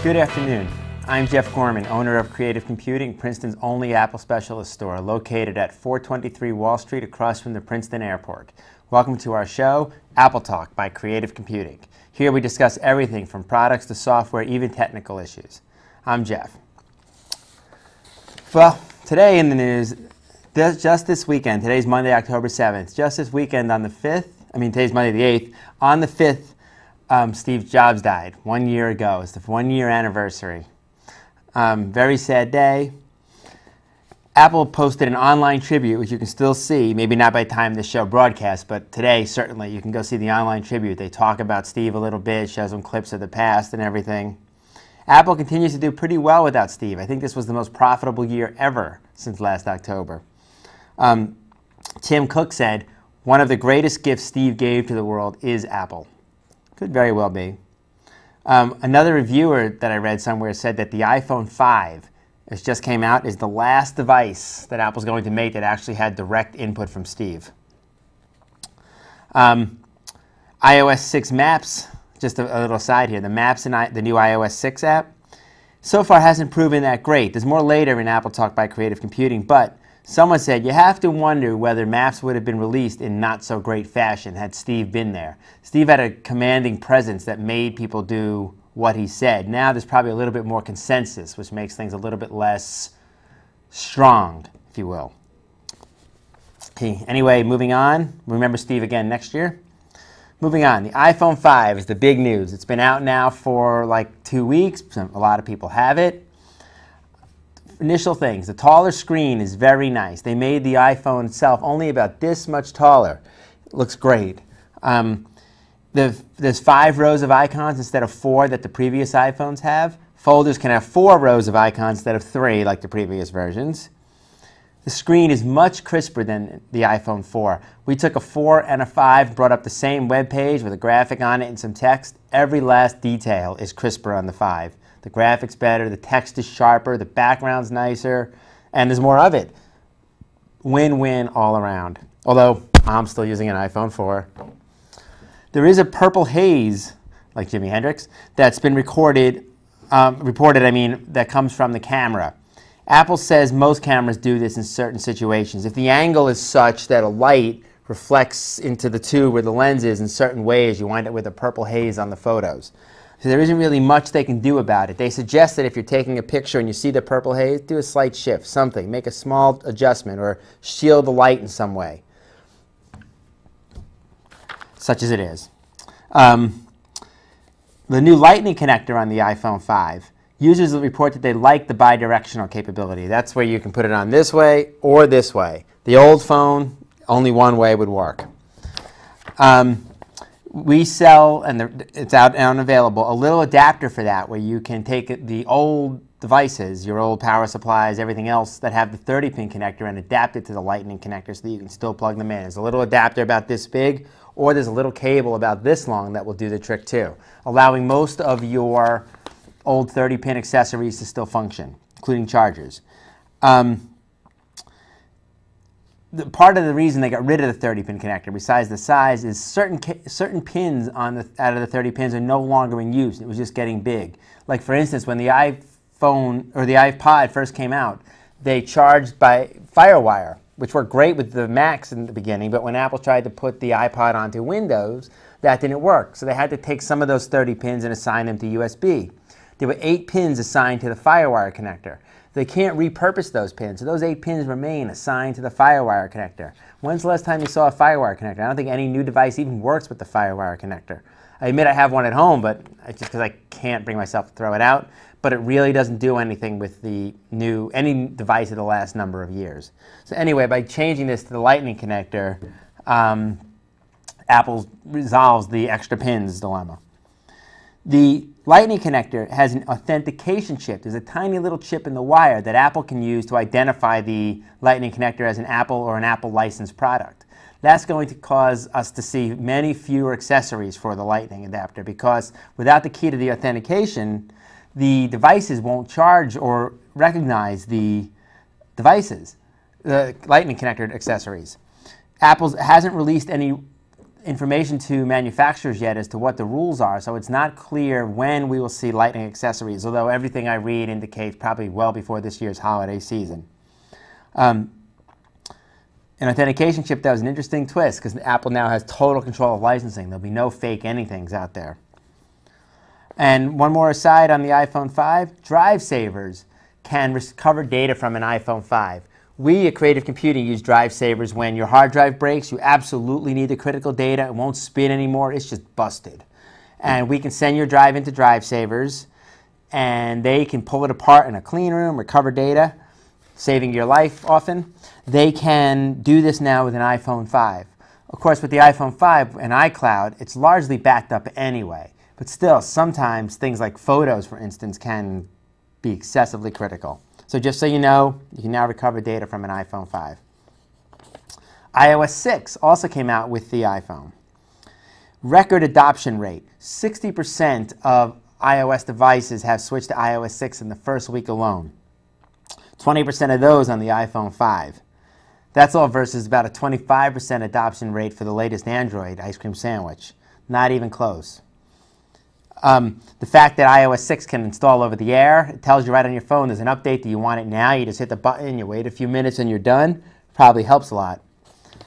Good afternoon. I'm Jeff Gorman, owner of Creative Computing, Princeton's only Apple specialist store, located at 423 Wall Street across from the Princeton Airport. Welcome to our show, Apple Talk by Creative Computing. Here we discuss everything from products to software, even technical issues. I'm Jeff. Well, today in the news, just this weekend, today's Monday, October 7th, just this weekend on the 5th, today's Monday the 8th, on the 5th, Steve Jobs died 1 year ago. It's the 1 year anniversary. Very sad day. Apple posted an online tribute, which you can still see, maybe not by the time this show broadcasts, but today certainly you can go see the online tribute. They talk about Steve a little bit, show some clips of the past and everything. Apple continues to do pretty well without Steve. I think this was the most profitable year ever since last October. Tim Cook said, "One of the greatest gifts Steve gave to the world is Apple." Could very well be. Another reviewer that I read somewhere said that the iPhone 5, which just came out, is the last device that Apple's going to make that actually had direct input from Steve. iOS 6 Maps, just a little aside here, the Maps in the new iOS 6 app, so far hasn't proven that great. There's more later in Apple Talk by Creative Computing, but someone said you have to wonder whether Maps would have been released in not so great fashion had Steve been there. Steve had a commanding presence that made people do what he said. Now there's probably a little bit more consensus, which makes things a little bit less strong, if you will. Okay, anyway, moving on. Remember Steve again next year. Moving on, the iPhone 5 is the big news. It's been out now for like 2 weeks. A lot of people have it. Initial things, the taller screen is very nice. They made the iPhone itself only about this much taller. It looks great. There's 5 rows of icons instead of 4 that the previous iPhones have. Folders can have 4 rows of icons instead of 3 like the previous versions. The screen is much crisper than the iPhone 4. We took a 4 and a 5, brought up the same web page with a graphic on it and some text. Every last detail is crisper on the 5. The graphics better, the text is sharper, the background's nicer, and there's more of it. Win-win all around. Although, I'm still using an iPhone 4. There is a purple haze, like Jimi Hendrix, that's been reported, that comes from the camera. Apple says most cameras do this in certain situations. If the angle is such that a light reflects into the tube where the lens is in certain ways, you wind up with a purple haze on the photos. So there isn't really much they can do about it. They suggest that if you're taking a picture and you see the purple haze, do a slight shift, something. Make a small adjustment or shield the light in some way, such as it is. The new Lightning connector on the iPhone 5, users will report that they like the bidirectional capability. That's where you can put it on this way or this way. The old phone, only one way would work. We sell, and it's out and available, a little adapter for that where you can take the old devices, your old power supplies, everything else that have the 30-pin connector and adapt it to the Lightning connector so that you can still plug them in. There's a little adapter about this big, or there's a little cable about this long that will do the trick too, allowing most of your old 30-pin accessories to still function, including chargers. Part of the reason they got rid of the 30-pin connector, besides the size, is certain pins out of the 30 pins are no longer in use. It was just getting big. Like for instance, when the iPhone or the iPod first came out, they charged by FireWire, which worked great with the Macs in the beginning, but when Apple tried to put the iPod onto Windows, that didn't work. So they had to take some of those 30 pins and assign them to USB. There were 8 pins assigned to the FireWire connector. They can't repurpose those pins, so those 8 pins remain assigned to the FireWire connector. When's the last time you saw a FireWire connector? I don't think any new device even works with the FireWire connector. I admit I have one at home, but it's just because I can't bring myself to throw it out. But it really doesn't do anything with the any device of the last number of years. So anyway, by changing this to the Lightning connector, Apple resolves the extra pins dilemma. The Lightning connector has an authentication chip. There's a tiny little chip in the wire that Apple can use to identify the Lightning connector as an Apple or an Apple licensed product. That's going to cause us to see many fewer accessories for the Lightning adapter because without the key to the authentication, the devices won't charge or recognize the devices, the Lightning connector accessories. Apple hasn't released any information to manufacturers yet as to what the rules are, so it's not clear when we will see Lightning accessories, although everything I read indicates probably well before this year's holiday season. An authentication chip that was an interesting twist because Apple now has total control of licensing. There'll be no fake anythings out there. And one more aside on the iPhone 5, Drive Savers can recover data from an iPhone 5. We at Creative Computing use Drive Savers when your hard drive breaks. You absolutely need the critical data. It won't spin anymore. It's just busted. And we can send your drive into Drive Savers, and they can pull it apart in a clean room, recover data, saving your life often. They can do this now with an iPhone 5. Of course, with the iPhone 5 and iCloud, it's largely backed up anyway. But still, sometimes things like photos, for instance, can be excessively critical. So just so you know, you can now recover data from an iPhone 5. iOS 6 also came out with the iPhone. Record adoption rate. 60% of iOS devices have switched to iOS 6 in the first week alone. 20% of those on the iPhone 5. That's all versus about a 25% adoption rate for the latest Android ice cream sandwich. Not even close. The fact that iOS 6 can install over the air, it tells you right on your phone there's an update that you want it now. You just hit the button, you wait a few minutes, and you're done. Probably helps a lot.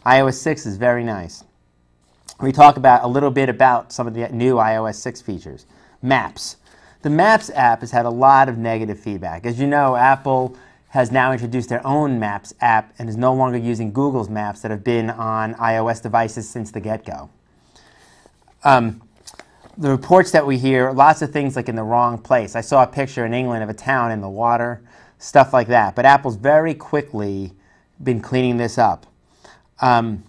iOS 6 is very nice. We talk about a little bit about some of the new iOS 6 features. Maps. The Maps app has had a lot of negative feedback. As you know, Apple has now introduced their own Maps app and is no longer using Google's maps that have been on iOS devices since the get-go. The reports that we hear, lots of things like in the wrong place. I saw a picture in England of a town in the water, stuff like that. But Apple's very quickly been cleaning this up. I'm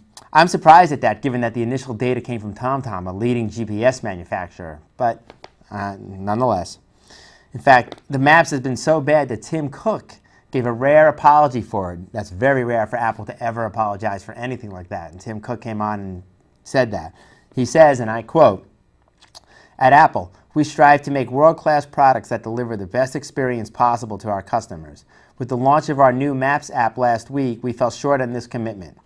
surprised at that, given that the initial data came from TomTom, a leading GPS manufacturer. But nonetheless. In fact, the Maps has been so bad that Tim Cook gave a rare apology for it. That's very rare for Apple to ever apologize for anything like that. And Tim Cook came on and said that. He says, and I quote, "At Apple, we strive to make world-class products that deliver the best experience possible to our customers. With the launch of our new Maps app last week, we fell short on this commitment.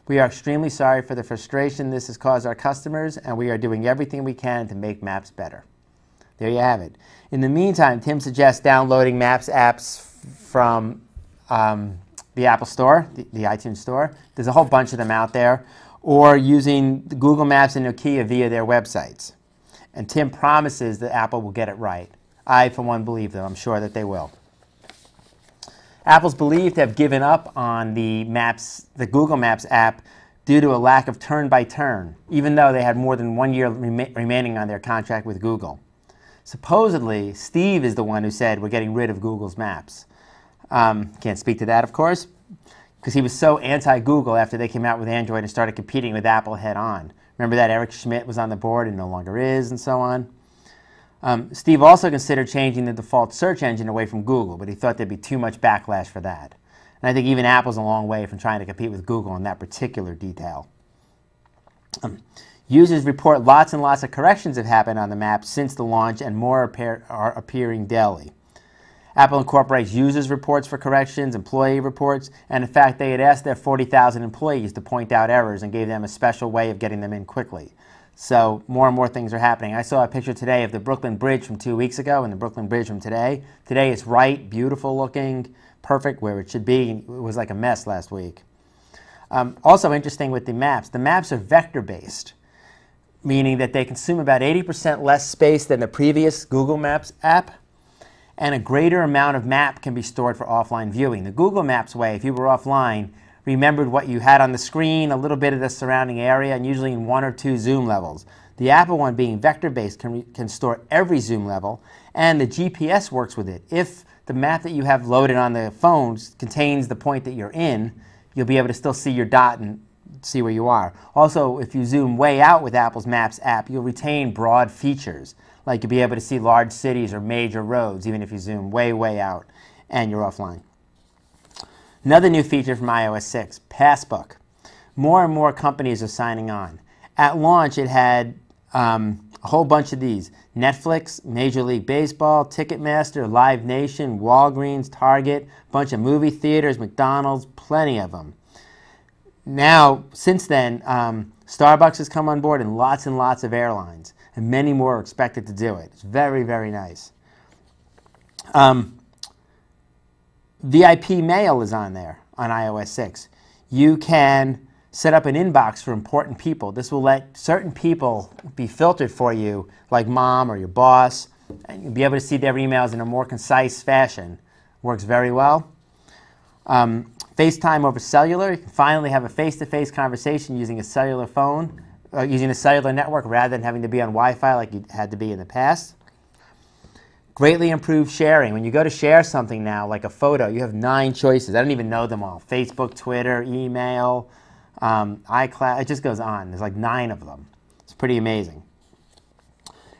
We are extremely sorry for the frustration this has caused our customers, and we are doing everything we can to make Maps better." There you have it. In the meantime, Tim suggests downloading Maps apps from the Apple Store, the iTunes Store. There's a whole bunch of them out there. Or using the Google Maps and Nokia via their websites. And Tim promises that Apple will get it right. I, for one, believe them. I'm sure that they will. Apple's believed to have given up on the Google Maps app due to a lack of turn-by-turn, even though they had more than 1 year remaining on their contract with Google. Supposedly, Steve is the one who said we're getting rid of Google's Maps. Can't speak to that, of course, because he was so anti-Google after they came out with Android and started competing with Apple head-on. Remember that Eric Schmidt was on the board and no longer is, and so on. Steve also considered changing the default search engine away from Google, but he thought there'd be too much backlash for that. And I think even Apple's a long way from trying to compete with Google in that particular detail. Users report lots and lots of corrections have happened on the Maps since the launch, and more are appearing daily. Apple incorporates users' reports for corrections, employee reports, and in fact, they had asked their 40,000 employees to point out errors and gave them a special way of getting them in quickly. So more and more things are happening. I saw a picture today of the Brooklyn Bridge from 2 weeks ago and the Brooklyn Bridge from today. Today it's right, beautiful looking, perfect where it should be. It was like a mess last week. Also interesting with the Maps are vector-based, meaning that they consume about 80% less space than the previous Google Maps app, and a greater amount of map can be stored for offline viewing. The Google Maps way, if you were offline, remembered what you had on the screen, a little bit of the surrounding area, and usually in 1 or 2 zoom levels. The Apple one, being vector-based, can store every zoom level, and the GPS works with it. If the map that you have loaded on the phone contains the point that you're in, you'll be able to still see your dot and see where you are. Also, if you zoom way out with Apple's Maps app, you'll retain broad features, like you'll be able to see large cities or major roads, even if you zoom way, way out and you're offline. Another new feature from iOS 6, Passbook. More and more companies are signing on. At launch, it had a whole bunch of these. Netflix, Major League Baseball, Ticketmaster, Live Nation, Walgreens, Target, a bunch of movie theaters, McDonald's, plenty of them. Now, since then, Starbucks has come on board and lots of airlines, and many more are expected to do it. It's very, very nice. VIP Mail is on there on iOS 6. You can set up an inbox for important people. This will let certain people be filtered for you, like mom or your boss, and you'll be able to see their emails in a more concise fashion. Works very well. FaceTime over cellular. You can finally have a face-to-face conversation using a cellular phone, using a cellular network rather than having to be on Wi-Fi like you had to be in the past. Greatly improved sharing. When you go to share something now, like a photo, you have 9 choices. I don't even know them all. Facebook, Twitter, email, iCloud. It just goes on. There's like 9 of them. It's pretty amazing.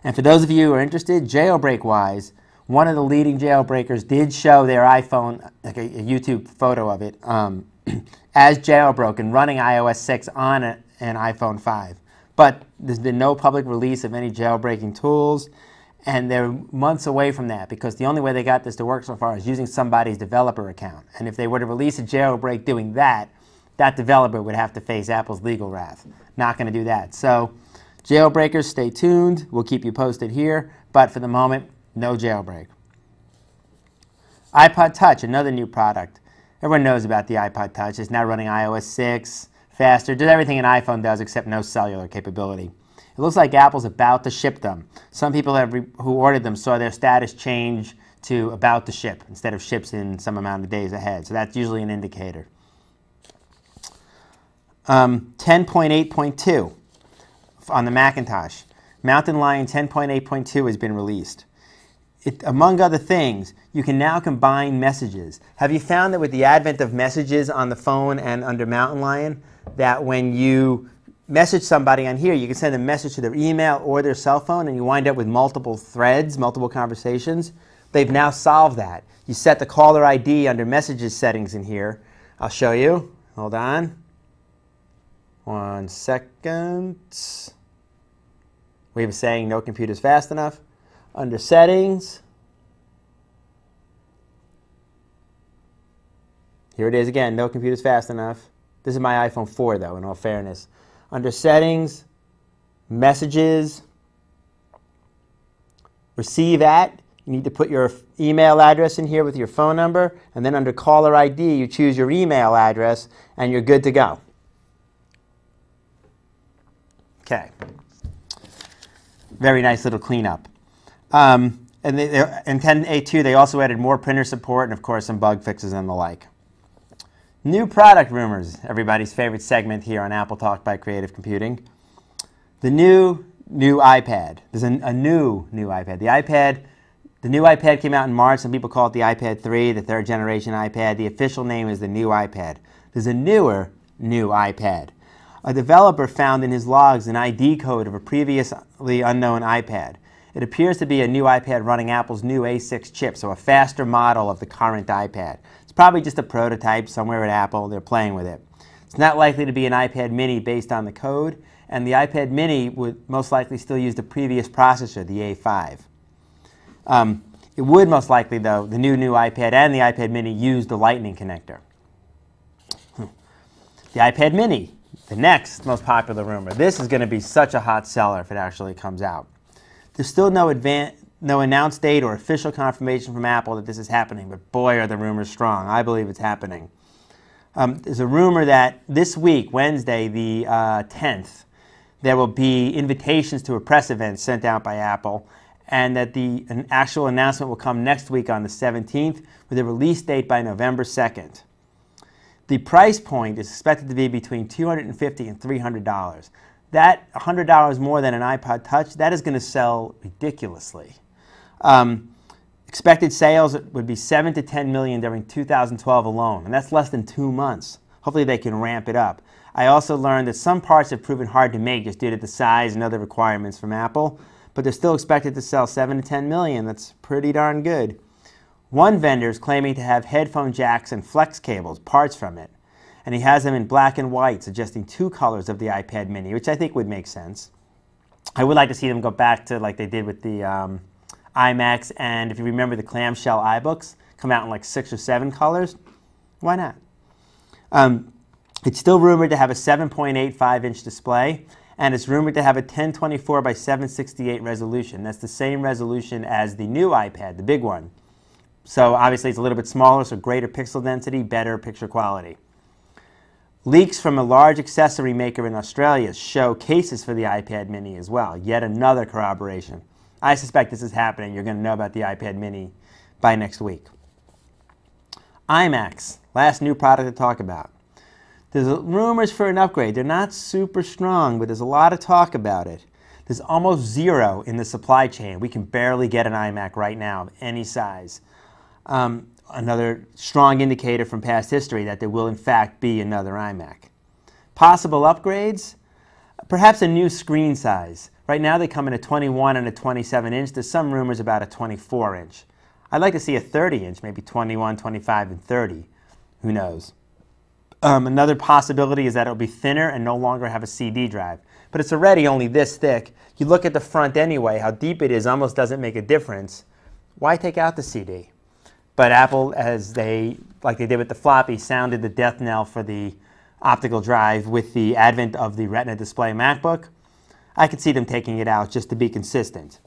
And for those of you who are interested, jailbreak-wise, one of the leading jailbreakers did show their iPhone, like a YouTube photo of it, as jailbroken, running iOS 6 on an iPhone 5. But there's been no public release of any jailbreaking tools, and they're months away from that because the only way they got this to work so far is using somebody's developer account. And if they were to release a jailbreak doing that, that developer would have to face Apple's legal wrath. Not going to do that. So jailbreakers, stay tuned. We'll keep you posted here. But for the moment, no jailbreak. iPod Touch, another new product. Everyone knows about the iPod Touch. It's now running iOS 6, faster, does everything an iPhone does except no cellular capability. It looks like Apple's about to ship them. Some people who ordered them saw their status change to about to ship instead of ships in some amount of days ahead. So that's usually an indicator. 10.8.2 on the Macintosh. Mountain Lion 10.8.2 has been released. Among other things, you can now combine messages. Have you found that with the advent of messages on the phone and under Mountain Lion, that when you message somebody on here, you can send a message to their email or their cell phone, and you wind up with multiple threads, multiple conversations? They've now solved that. You set the caller ID under messages settings in here. I'll show you. Hold on. 1 second. We have a saying, no computer's fast enough. Under settings. Here it is again, no computer's fast enough. This is my iPhone 4 though, in all fairness. Under settings, messages, receive at, you need to put your email address in here with your phone number, and then under caller ID, you choose your email address, and you're good to go. Okay. Very nice little cleanup. And in 10.8.2, they also added more printer support and, of course, some bug fixes and the like. New product rumors, everybody's favorite segment here on Apple Talk by Creative Computing. The new iPad. There's a new iPad. The new iPad came out in March. Some people call it the iPad 3, the 3rd generation iPad. The official name is the new iPad. There's a new iPad. A developer found in his logs an ID code of a previously unknown iPad. It appears to be a new iPad running Apple's new A6 chip, so a faster model of the current iPad. It's probably just a prototype somewhere at Apple. They're playing with it. It's not likely to be an iPad mini based on the code, and the iPad mini would most likely still use the previous processor, the A5. It would most likely, though, the new iPad and the iPad mini use the Lightning connector. The iPad mini, the next most popular rumor. This is going to be such a hot seller if it actually comes out. There's still no announced date or official confirmation from Apple that this is happening, but boy, are the rumors strong. I believe it's happening. There's a rumor that this week, Wednesday, the 10th, there will be invitations to a press event sent out by Apple, and that an actual announcement will come next week on the 17th with a release date by November 2nd. The price point is expected to be between $250 and $300. That $100 more than an iPod Touch, that is going to sell ridiculously. Expected sales would be 7 to 10 million during 2012 alone, and that's less than 2 months. Hopefully they can ramp it up. I also learned that some parts have proven hard to make just due to the size and other requirements from Apple, but they're still expected to sell 7 to 10 million. That's pretty darn good. One vendor is claiming to have headphone jacks and flex cables, parts from it, and he has them in black and white, suggesting 2 colors of the iPad mini, which I think would make sense. I would like to see them go back to like they did with the iMacs, and if you remember the clamshell iBooks, come out in like 6 or 7 colors. Why not? It's still rumored to have a 7.85-inch display, and it's rumored to have a 1024 by 768 resolution. That's the same resolution as the new iPad, the big one. So obviously it's a little bit smaller, so greater pixel density, better picture quality. Leaks from a large accessory maker in Australia show cases for the iPad mini as well. Yet another corroboration. I suspect this is happening. You're going to know about the iPad mini by next week. iMacs, last new product to talk about. There's rumors for an upgrade. They're not super strong, but there's a lot of talk about it. There's almost zero in the supply chain. We can barely get an iMac right now of any size. Another strong indicator from past history that there will in fact be another iMac. Possible upgrades? Perhaps a new screen size. Right now they come in a 21 and a 27 inch. There's some rumors about a 24 inch. I'd like to see a 30 inch, maybe 21, 25, and 30. Who knows? Another possibility is that it'll be thinner and no longer have a CD drive. But it's already only this thick. You look at the front anyway, how deep it is almost doesn't make a difference. Why take out the CD? But Apple, like they did with the floppy, sounded the death knell for the optical drive with the advent of the Retina display MacBook. I could see them taking it out just to be consistent.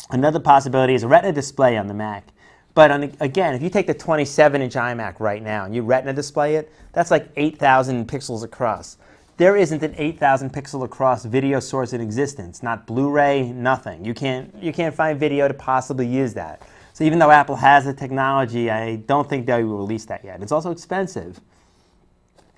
Another possibility is a Retina display on the Mac. But again, if you take the 27-inch iMac right now and you Retina display it, that's like 8,000 pixels across. There isn't an 8,000 pixel across video source in existence. Not Blu-ray, nothing. You can't find video to possibly use that. So even though Apple has the technology, I don't think they will release that yet. It's also expensive.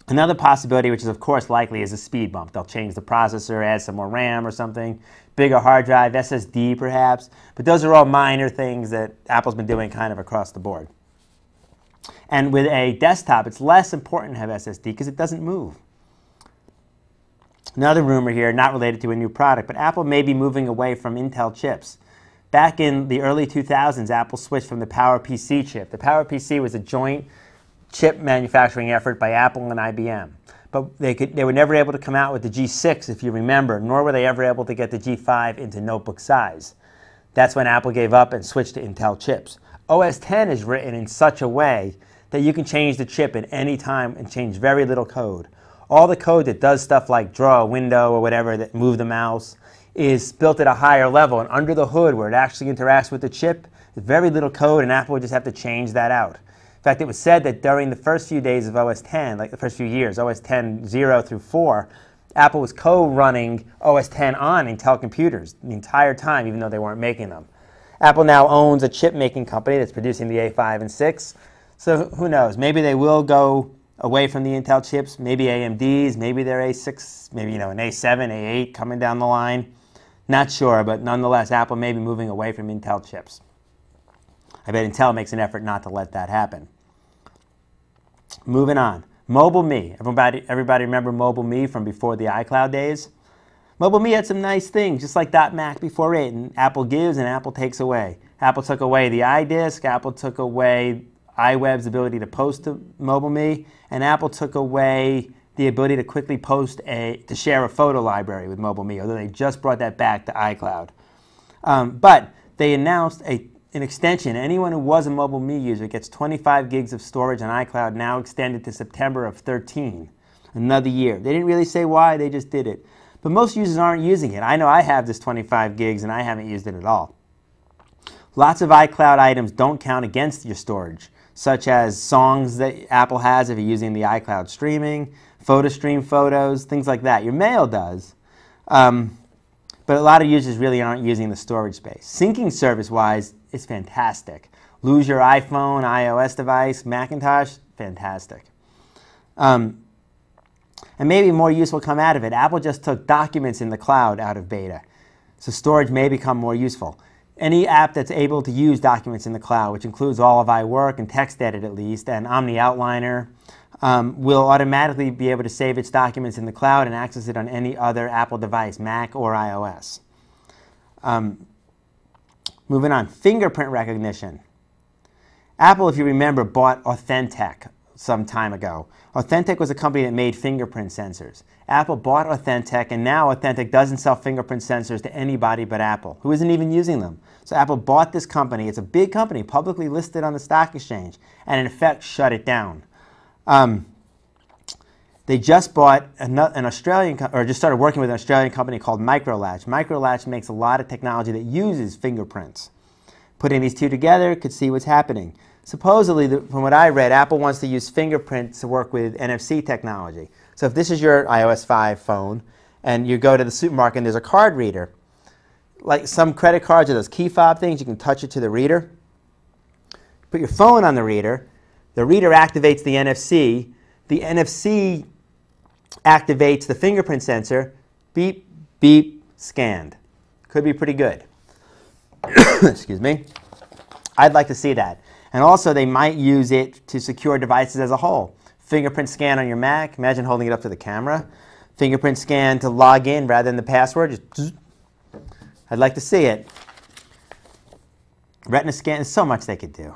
Another possibility, which is of course likely, is a speed bump. They'll change the processor, add some more RAM or something, bigger hard drive, SSD perhaps. But those are all minor things that Apple's been doing kind of across the board. And with a desktop, it's less important to have SSD because it doesn't move. Another rumor here, not related to a new product, but Apple may be moving away from Intel chips. Back in the early 2000s, Apple switched from the PowerPC chip. The PowerPC was a joint chip manufacturing effort by Apple and IBM. But they were never able to come out with the G6, if you remember, nor were they ever able to get the G5 into notebook size. That's when Apple gave up and switched to Intel chips. OS X is written in such a way that you can change the chip at any time and change very little code. All the code that does stuff like draw a window or whatever, that move the mouse, is built at a higher level. And under the hood, where it actually interacts with the chip, there's very little code, and Apple would just have to change that out. In fact, it was said that during the first few days of OS X, like the first few years, OS X 0 through 4, Apple was co-running OS X on Intel computers the entire time, even though they weren't making them. Apple now owns a chip-making company that's producing the A5 and 6, so who knows? Maybe they will go away from the Intel chips, maybe AMD's, maybe their A6, maybe an A7, A8 coming down the line. Not sure, but nonetheless, Apple may be moving away from Intel chips. I bet Intel makes an effort not to let that happen. Moving on. Mobile Me. Everybody remember Mobile Me from before the iCloud days? Mobile Me had some nice things, just like .Mac before it, and Apple gives and Apple takes away. Apple took away the iDisk, Apple took away iWeb's ability to post to Mobile Me, and Apple took away the ability to quickly to share a photo library with Mobile Me, although they just brought that back to iCloud. But they announced an extension. Anyone who was a Mobile Me user gets 25 gigs of storage on iCloud, now extended to September of 13, another year. They didn't really say why, they just did it. But most users aren't using it. I know I have this 25 gigs and I haven't used it at all. Lots of iCloud items don't count against your storage, such as songs that Apple has if you're using the iCloud streaming, PhotoStream photos, things like that. Your mail does. But a lot of users really aren't using the storage space. Syncing service-wise, it's fantastic. Lose your iPhone, iOS device, Macintosh, fantastic. And maybe more use will come out of it. Apple just took documents in the cloud out of beta, so storage may become more useful. Any app that's able to use documents in the cloud, which includes all of iWork and TextEdit at least, and Omni Outliner, will automatically be able to save its documents in the cloud and access it on any other Apple device, Mac or iOS. Moving on, fingerprint recognition. Apple, if you remember, bought Authentec some time ago. Authentec was a company that made fingerprint sensors. Apple bought Authentec, and now Authentec doesn't sell fingerprint sensors to anybody but Apple, who isn't even using them. So Apple bought this company. It's a big company, publicly listed on the stock exchange, and in effect shut it down. They just bought an Australian, or just started working with an Australian company called Microlatch. Microlatch makes a lot of technology that uses fingerprints. Putting these two together, could see what's happening. Supposedly, from what I read, Apple wants to use fingerprints to work with NFC technology. So if this is your iOS 5 phone, and you go to the supermarket and there's a card reader, like some credit cards or those key fob things, you can touch it to the reader. Put your phone on the reader activates the NFC. The NFC activates the fingerprint sensor. Beep, beep, scanned. Could be pretty good. Excuse me. I'd like to see that. And also, they might use it to secure devices as a whole. Fingerprint scan on your Mac. Imagine holding it up to the camera. Fingerprint scan to log in rather than the password. Just, I'd like to see it. Retina scan, there's so much they could do.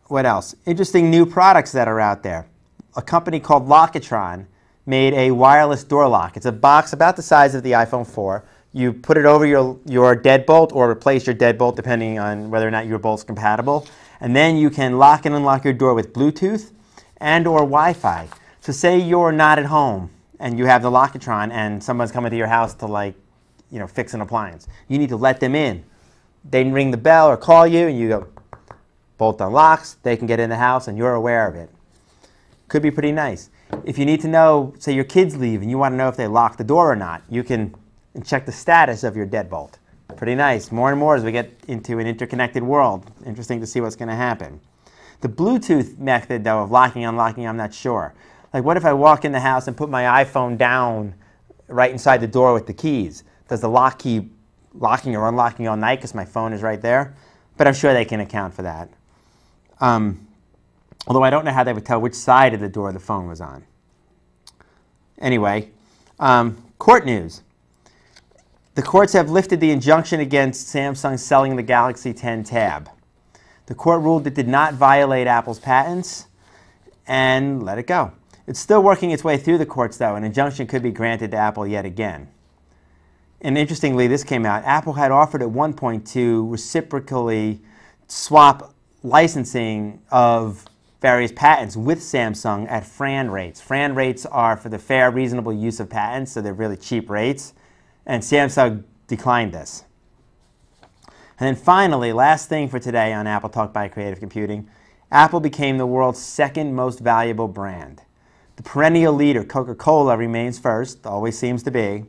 What else? Interesting new products that are out there. A company called Lockitron made a wireless door lock. It's a box about the size of the iPhone 4. You put it over your deadbolt or replace your deadbolt depending on whether or not your bolt's compatible. And then you can lock and unlock your door with Bluetooth and or Wi-Fi. So say you're not at home and you have the Lockitron and someone's coming to your house to fix an appliance. You need to let them in. They ring the bell or call you and you go, bolt unlocks, they can get in the house and you're aware of it. Could be pretty nice. If you need to know, say your kids leave and you want to know if they lock the door or not, you can check the status of your deadbolt. Pretty nice. More and more as we get into an interconnected world. Interesting to see what's going to happen. The Bluetooth method, though, of locking and unlocking, I'm not sure. Like, what if I walk in the house and put my iPhone down right inside the door with the keys? Does the lock keep locking or unlocking all night because my phone is right there? But I'm sure they can account for that. Although I don't know how they would tell which side of the door the phone was on. Anyway, court news. The courts have lifted the injunction against Samsung selling the Galaxy 10 Tab. The court ruled it did not violate Apple's patents and let it go. It's still working its way through the courts, though. An injunction could be granted to Apple yet again. And interestingly, this came out. Apple had offered at one point to reciprocally swap licensing of various patents with Samsung at FRAN rates. FRAN rates are for the fair, reasonable use of patents, so they're really cheap rates. And Samsung declined this. And then finally, last thing for today on Apple Talk by Creative Computing, Apple became the world's second most valuable brand. The perennial leader, Coca-Cola, remains first, always seems to be.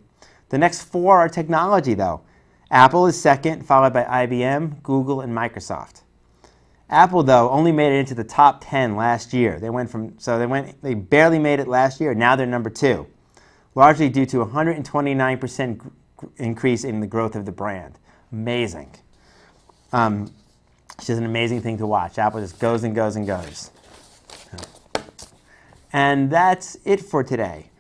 The next four are technology, though. Apple is second, followed by IBM, Google, and Microsoft. Apple, though, only made it into the top 10 last year. They barely made it last year. Now they're number 2, largely due to a 129% increase in the growth of the brand. Amazing. It's just an amazing thing to watch. Apple just goes and goes and goes. And that's it for today.